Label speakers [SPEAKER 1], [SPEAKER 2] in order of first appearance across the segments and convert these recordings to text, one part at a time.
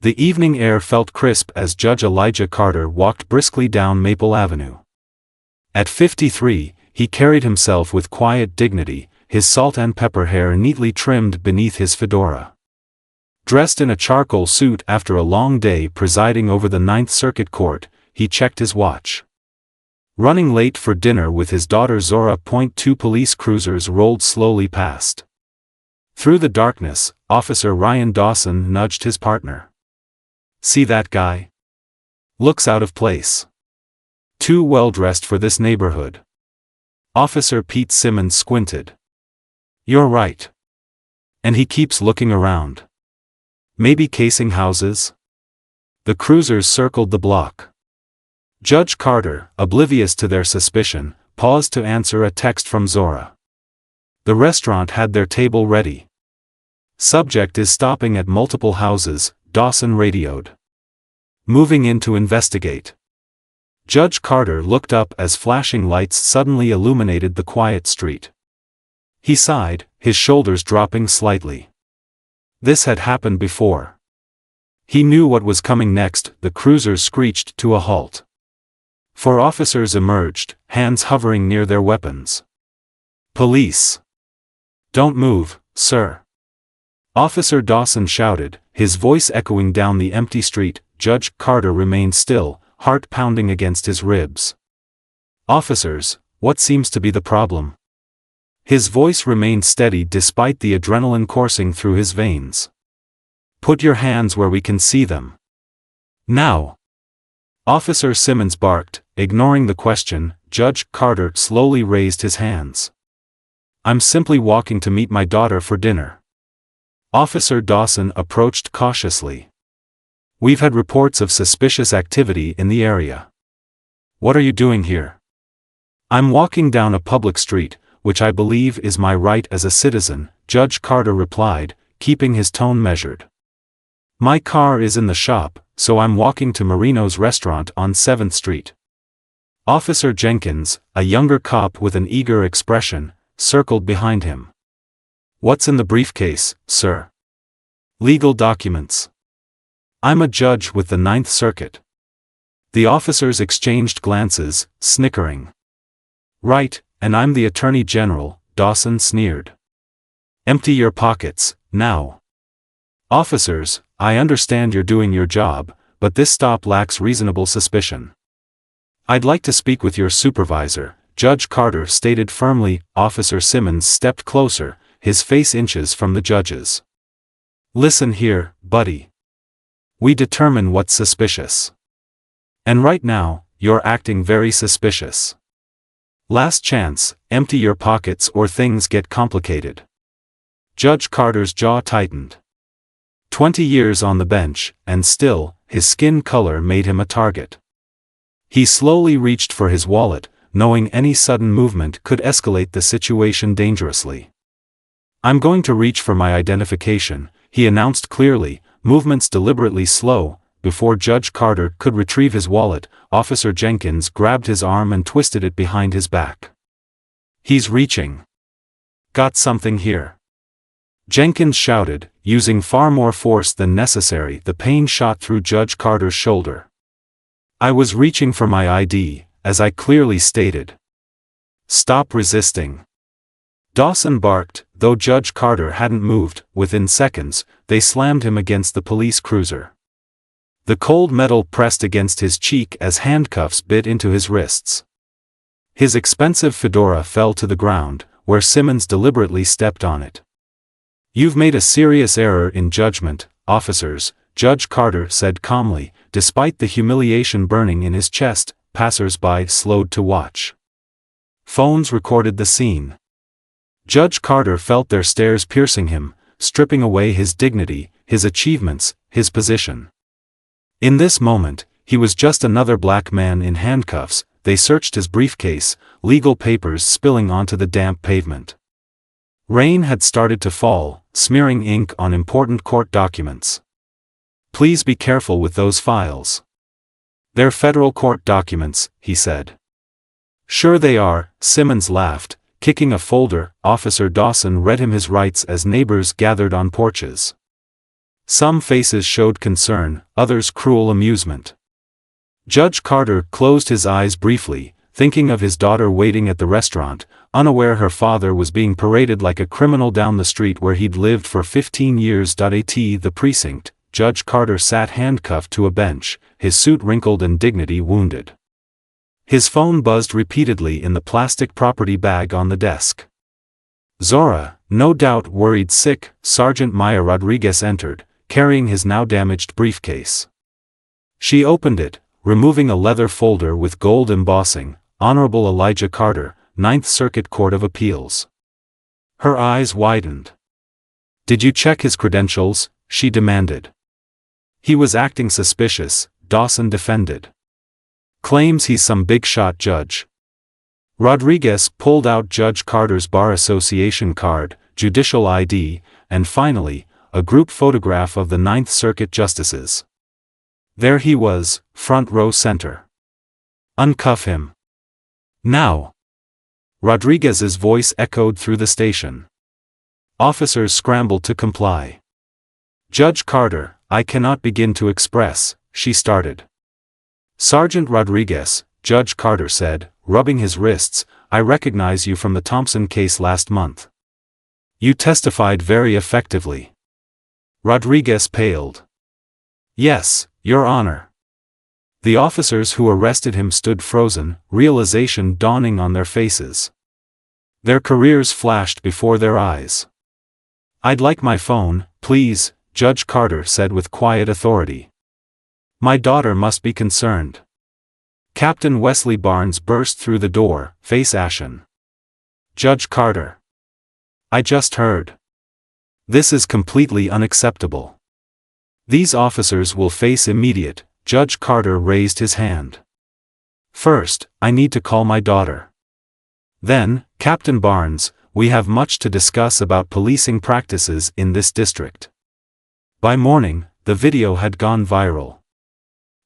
[SPEAKER 1] The evening air felt crisp as Judge Elijah Carter walked briskly down Maple Avenue. At 53, he carried himself with quiet dignity, his salt and pepper hair neatly trimmed beneath his fedora. Dressed in a charcoal suit after a long day presiding over the Ninth Circuit Court, he checked his watch. Running late for dinner with his daughter Zora. Two police cruisers rolled slowly past. Through the darkness, Officer Ryan Dawson nudged his partner. "See that guy? Looks out of place. Too well dressed for this neighborhood." Officer Pete Simmons squinted. "You're right. And he keeps looking around. Maybe casing houses?" The cruisers circled the block. Judge Carter, oblivious to their suspicion, paused to answer a text from Zora. The restaurant had their table ready. "Subject is stopping at multiple houses," Dawson radioed. "Moving in to investigate." Judge Carter looked up as flashing lights suddenly illuminated the quiet street. He sighed, his shoulders dropping slightly. This had happened before. He knew what was coming next. The cruisers screeched to a halt. Four officers emerged, hands hovering near their weapons. "Police! Don't move, sir!" Officer Dawson shouted, his voice echoing down the empty street. Judge Carter remained still, heart pounding against his ribs. "Officers, what seems to be the problem?" His voice remained steady despite the adrenaline coursing through his veins. "Put your hands where we can see them. Now!" Officer Simmons barked, ignoring the question. Judge Carter slowly raised his hands. "I'm simply walking to meet my daughter for dinner." Officer Dawson approached cautiously. "We've had reports of suspicious activity in the area." "What are you doing here?" "I'm walking down a public street, which I believe is my right as a citizen," Judge Carter replied, keeping his tone measured. "My car is in the shop, so I'm walking to Marino's restaurant on 7th Street. Officer Jenkins, a younger cop with an eager expression, circled behind him. "What's in the briefcase, sir?" "Legal documents. I'm a judge with the Ninth Circuit." The officers exchanged glances, snickering. "Right, and I'm the Attorney General," Dawson sneered. "Empty your pockets, now." "Officers, I understand you're doing your job, but this stop lacks reasonable suspicion." "I'd like to speak with your supervisor," Judge Carter stated firmly. Officer Simmons stepped closer, his face inches from the judge's. "Listen here, buddy. We determine what's suspicious. And right now, you're acting very suspicious. Last chance, empty your pockets or things get complicated." Judge Carter's jaw tightened. 20 years on the bench, and still, his skin color made him a target. He slowly reached for his wallet, knowing any sudden movement could escalate the situation dangerously. "I'm going to reach for my identification," he announced clearly, movements deliberately slow. Before Judge Carter could retrieve his wallet, Officer Jenkins grabbed his arm and twisted it behind his back. "He's reaching. Got something here." Jenkins shouted, using far more force than necessary. The pain shot through Judge Carter's shoulder. "I was reaching for my ID, as I clearly stated. Stop resisting." Dawson barked, though Judge Carter hadn't moved. Within seconds, they slammed him against the police cruiser. The cold metal pressed against his cheek as handcuffs bit into his wrists. His expensive fedora fell to the ground, where Simmons deliberately stepped on it. "You've made a serious error in judgment, officers," Judge Carter said calmly. Despite the humiliation burning in his chest, passers-by slowed to watch. Phones recorded the scene. Judge Carter felt their stares piercing him, stripping away his dignity, his achievements, his position. In this moment, he was just another black man in handcuffs. They searched his briefcase, legal papers spilling onto the damp pavement. Rain had started to fall, smearing ink on important court documents. "Please be careful with those files. They're federal court documents," he said. "Sure they are," Simmons laughed, kicking a folder. Officer Dawson read him his rights as neighbors gathered on porches. Some faces showed concern, others cruel amusement. Judge Carter closed his eyes briefly, thinking of his daughter waiting at the restaurant, unaware her father was being paraded like a criminal down the street where he'd lived for 15 years. At the precinct, Judge Carter sat handcuffed to a bench, his suit wrinkled and dignity wounded. His phone buzzed repeatedly in the plastic property bag on the desk. Zora, no doubt worried sick, Sergeant Maya Rodriguez entered, carrying his now damaged briefcase. She opened it, removing a leather folder with gold embossing, Honorable Elijah Carter, 9th Circuit Court of Appeals. Her eyes widened. "Did you check his credentials?" she demanded. "He was acting suspicious," Dawson defended. "Claims he's some big shot judge." Rodriguez pulled out Judge Carter's Bar Association card, judicial ID, and finally, a group photograph of the 9th Circuit justices. There he was, front row center. "Uncuff him. Now." Rodriguez's voice echoed through the station. Officers scrambled to comply. "Judge Carter, I cannot begin to express," she started. "Sergeant Rodriguez," Judge Carter said, rubbing his wrists, "I recognize you from the Thompson case last month. You testified very effectively." Rodriguez paled. "Yes, Your Honor." The officers who arrested him stood frozen, realization dawning on their faces. Their careers flashed before their eyes. "I'd like my phone, please," Judge Carter said with quiet authority. "My daughter must be concerned." Captain Wesley Barnes burst through the door, face ashen. "Judge Carter. I just heard. This is completely unacceptable. These officers will face immediate." Judge Carter raised his hand. "First, I need to call my daughter. Then, Captain Barnes, we have much to discuss about policing practices in this district." By morning, the video had gone viral.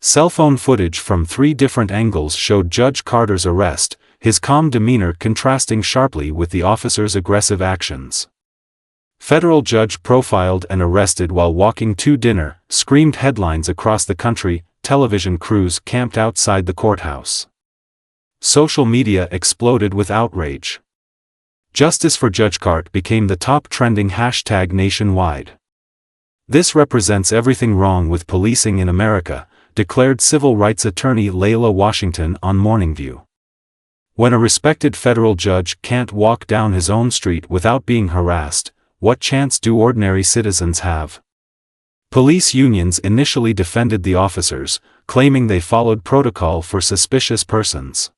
[SPEAKER 1] Cell phone footage from 3 different angles showed Judge Carter's arrest, his calm demeanor contrasting sharply with the officer's aggressive actions. "Federal judge profiled and arrested while walking to dinner," screamed headlines across the country. Television crews camped outside the courthouse. Social media exploded with outrage. "Justice for Judge Carter" became the top trending hashtag nationwide. "This represents everything wrong with policing in America," declared civil rights attorney Layla Washington on Morning View. "When a respected federal judge can't walk down his own street without being harassed, what chance do ordinary citizens have?" Police unions initially defended the officers, claiming they followed protocol for suspicious persons.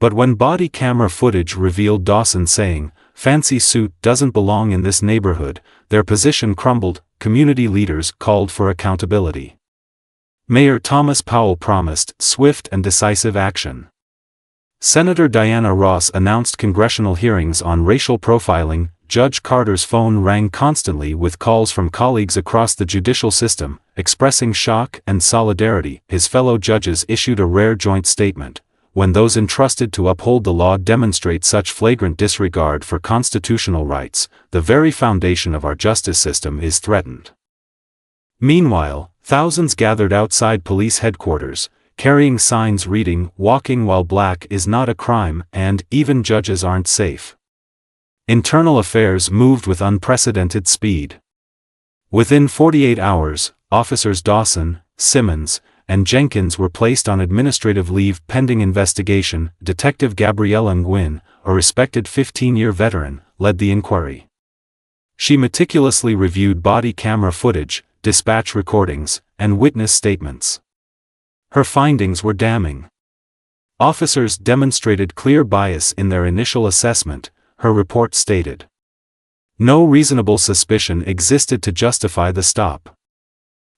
[SPEAKER 1] But when body camera footage revealed Dawson saying, "Fancy suit doesn't belong in this neighborhood," their position crumbled. Community leaders called for accountability. Mayor Thomas Powell promised swift and decisive action. Senator Diana Ross announced congressional hearings on racial profiling. Judge Carter's phone rang constantly with calls from colleagues across the judicial system, expressing shock and solidarity. His fellow judges issued a rare joint statement. "When those entrusted to uphold the law demonstrate such flagrant disregard for constitutional rights, the very foundation of our justice system is threatened." Meanwhile, thousands gathered outside police headquarters, carrying signs reading, "Walking while black is not a crime," and "Even judges aren't safe." Internal affairs moved with unprecedented speed. Within 48 hours, officers Dawson, Simmons, and Jenkins were placed on administrative leave pending investigation. Detective Gabriella Nguyen, a respected 15-year veteran, led the inquiry. She meticulously reviewed body camera footage, dispatch recordings, and witness statements. Her findings were damning. Officers demonstrated clear bias in their initial assessment, her report stated. No reasonable suspicion existed to justify the stop.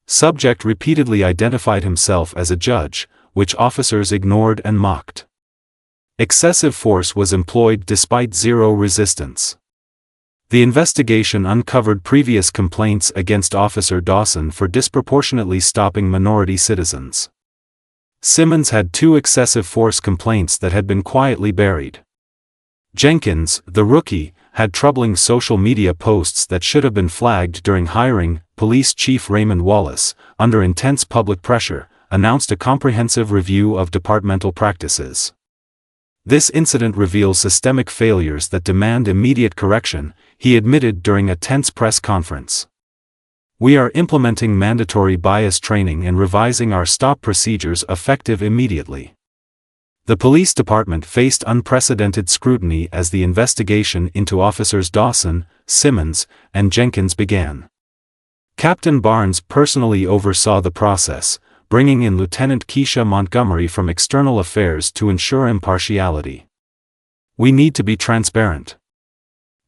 [SPEAKER 1] Subject repeatedly identified himself as a judge, which officers ignored and mocked. Excessive force was employed despite zero resistance. The investigation uncovered previous complaints against Officer Dawson for disproportionately stopping minority citizens. Simmons had 2 excessive force complaints that had been quietly buried. Jenkins, the rookie, had troubling social media posts that should have been flagged during hiring. Police Chief Raymond Wallace, under intense public pressure, announced a comprehensive review of departmental practices. This incident reveals systemic failures that demand immediate correction, he admitted during a tense press conference. We are implementing mandatory bias training and revising our stop procedures effective immediately. The police department faced unprecedented scrutiny as the investigation into officers Dawson, Simmons, and Jenkins began. Captain Barnes personally oversaw the process, bringing in Lieutenant Keisha Montgomery from External Affairs to ensure impartiality. We need to be transparent.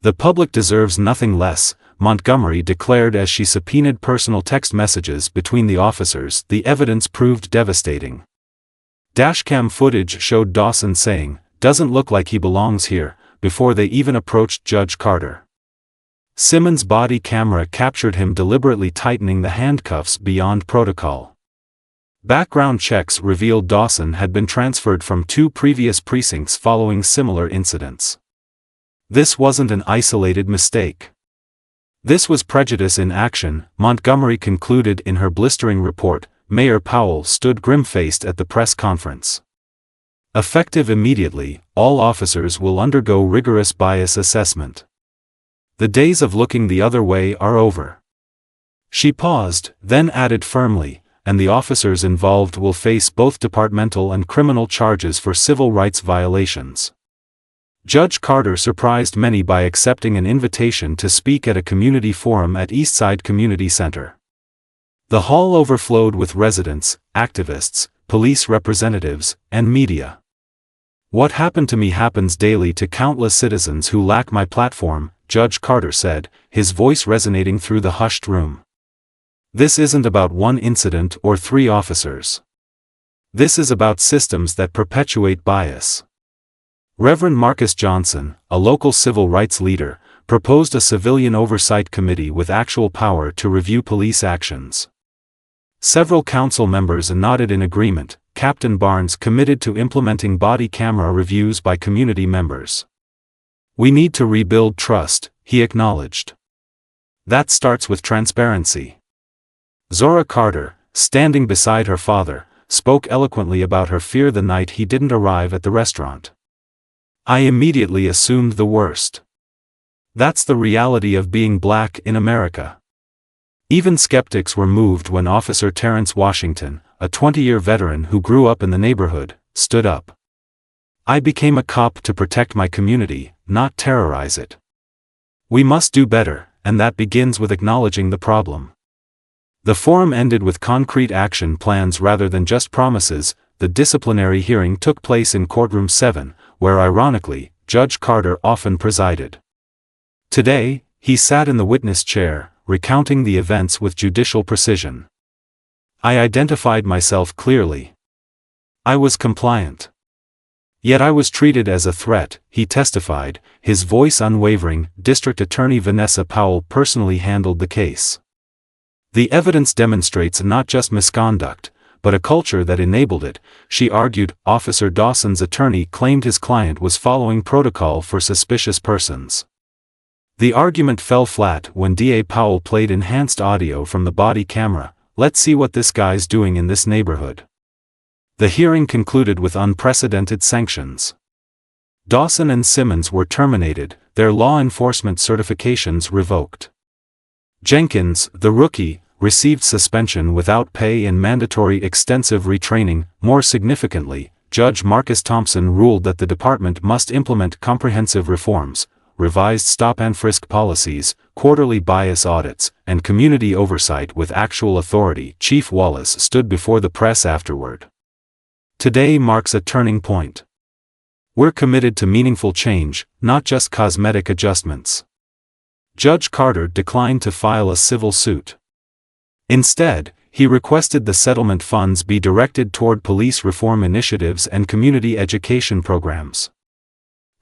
[SPEAKER 1] The public deserves nothing less, Montgomery declared as she subpoenaed personal text messages between the officers. The evidence proved devastating. Dashcam footage showed Dawson saying, "Doesn't look like he belongs here," before they even approached Judge Carter. Simmons' body camera captured him deliberately tightening the handcuffs beyond protocol. Background checks revealed Dawson had been transferred from 2 previous precincts following similar incidents. This wasn't an isolated mistake. This was prejudice in action, Montgomery concluded in her blistering report. Mayor Powell stood grim-faced at the press conference. Effective immediately, all officers will undergo rigorous bias assessment. The days of looking the other way are over. She paused, then added firmly, and the officers involved will face both departmental and criminal charges for civil rights violations. Judge Carter surprised many by accepting an invitation to speak at a community forum at Eastside Community Center. The hall overflowed with residents, activists, police representatives, and media. "What happened to me happens daily to countless citizens who lack my platform," Judge Carter said, his voice resonating through the hushed room. "This isn't about one incident or 3 officers. This is about systems that perpetuate bias." Reverend Marcus Johnson, a local civil rights leader, proposed a civilian oversight committee with actual power to review police actions. Several council members nodded in agreement. Captain Barnes committed to implementing body camera reviews by community members. "We need to rebuild trust," he acknowledged. "That starts with transparency." Zora Carter, standing beside her father, spoke eloquently about her fear the night he didn't arrive at the restaurant. "I immediately assumed the worst. That's the reality of being black in America." Even skeptics were moved when Officer Terrence Washington, a 20-year veteran who grew up in the neighborhood, stood up. "I became a cop to protect my community, not terrorize it. We must do better, and that begins with acknowledging the problem." The forum ended with concrete action plans rather than just promises. The disciplinary hearing took place in Courtroom 7, where ironically, Judge Carter often presided. Today, he sat in the witness chair, recounting the events with judicial precision. "I identified myself clearly. I was compliant. Yet I was treated as a threat," he testified, his voice unwavering. District Attorney Vanessa Powell personally handled the case. "The evidence demonstrates not just misconduct, but a culture that enabled it," she argued. Officer Dawson's attorney claimed his client was following protocol for suspicious persons. The argument fell flat when DA Powell played enhanced audio from the body camera. "Let's see what this guy's doing in this neighborhood." The hearing concluded with unprecedented sanctions. Dawson and Simmons were terminated, their law enforcement certifications revoked. Jenkins, the rookie, received suspension without pay and mandatory extensive retraining. More significantly, Judge Marcus Thompson ruled that the department must implement comprehensive reforms, revised stop-and-frisk policies, quarterly bias audits, and community oversight with actual authority. Chief Wallace stood before the press afterward. "Today marks a turning point. We're committed to meaningful change, not just cosmetic adjustments." Judge Carter declined to file a civil suit. Instead, he requested the settlement funds be directed toward police reform initiatives and community education programs.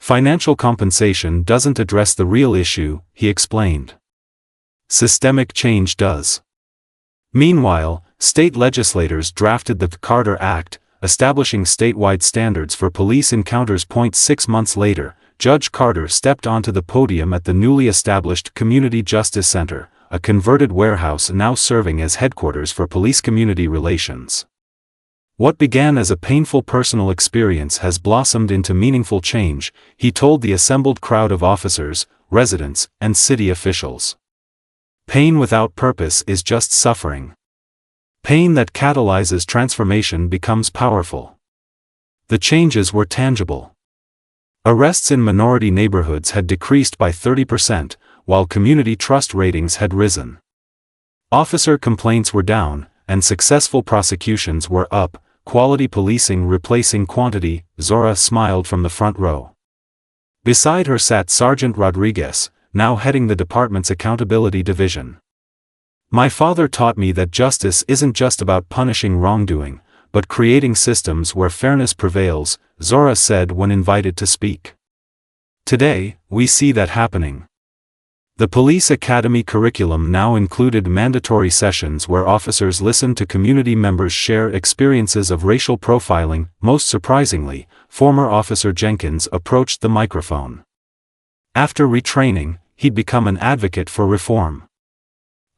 [SPEAKER 1] "Financial compensation doesn't address the real issue," he explained. "Systemic change does." Meanwhile, state legislators drafted the Carter Act, establishing statewide standards for police encounters. 6 months later, Judge Carter stepped onto the podium at the newly established Community Justice Center, a converted warehouse now serving as headquarters for police community relations. What began as a painful personal experience has blossomed into meaningful change, he told the assembled crowd of officers, residents, and city officials. Pain without purpose is just suffering. Pain that catalyzes transformation becomes powerful. The changes were tangible. Arrests in minority neighborhoods had decreased by 30%, while community trust ratings had risen. Officer complaints were down, and successful prosecutions were up, quality policing replacing quantity. Zora smiled from the front row. Beside her sat Sergeant Rodriguez, now heading the department's accountability division. My father taught me that justice isn't just about punishing wrongdoing, but creating systems where fairness prevails, Zora said when invited to speak. Today, we see that happening. The police academy curriculum now included mandatory sessions where officers listened to community members share experiences of racial profiling. Most surprisingly, former Officer Jenkins approached the microphone. After retraining, he'd become an advocate for reform.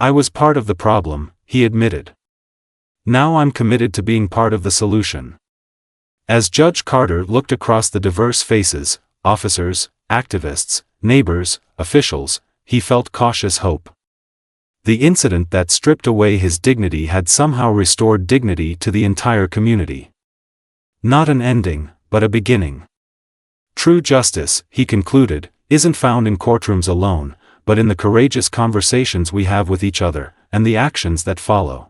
[SPEAKER 1] I was part of the problem, he admitted. Now I'm committed to being part of the solution. As Judge Carter looked across the diverse faces, officers, activists, neighbors, officials, he felt cautious hope. The incident that stripped away his dignity had somehow restored dignity to the entire community. Not an ending, but a beginning. True justice, he concluded, isn't found in courtrooms alone, but in the courageous conversations we have with each other, and the actions that follow.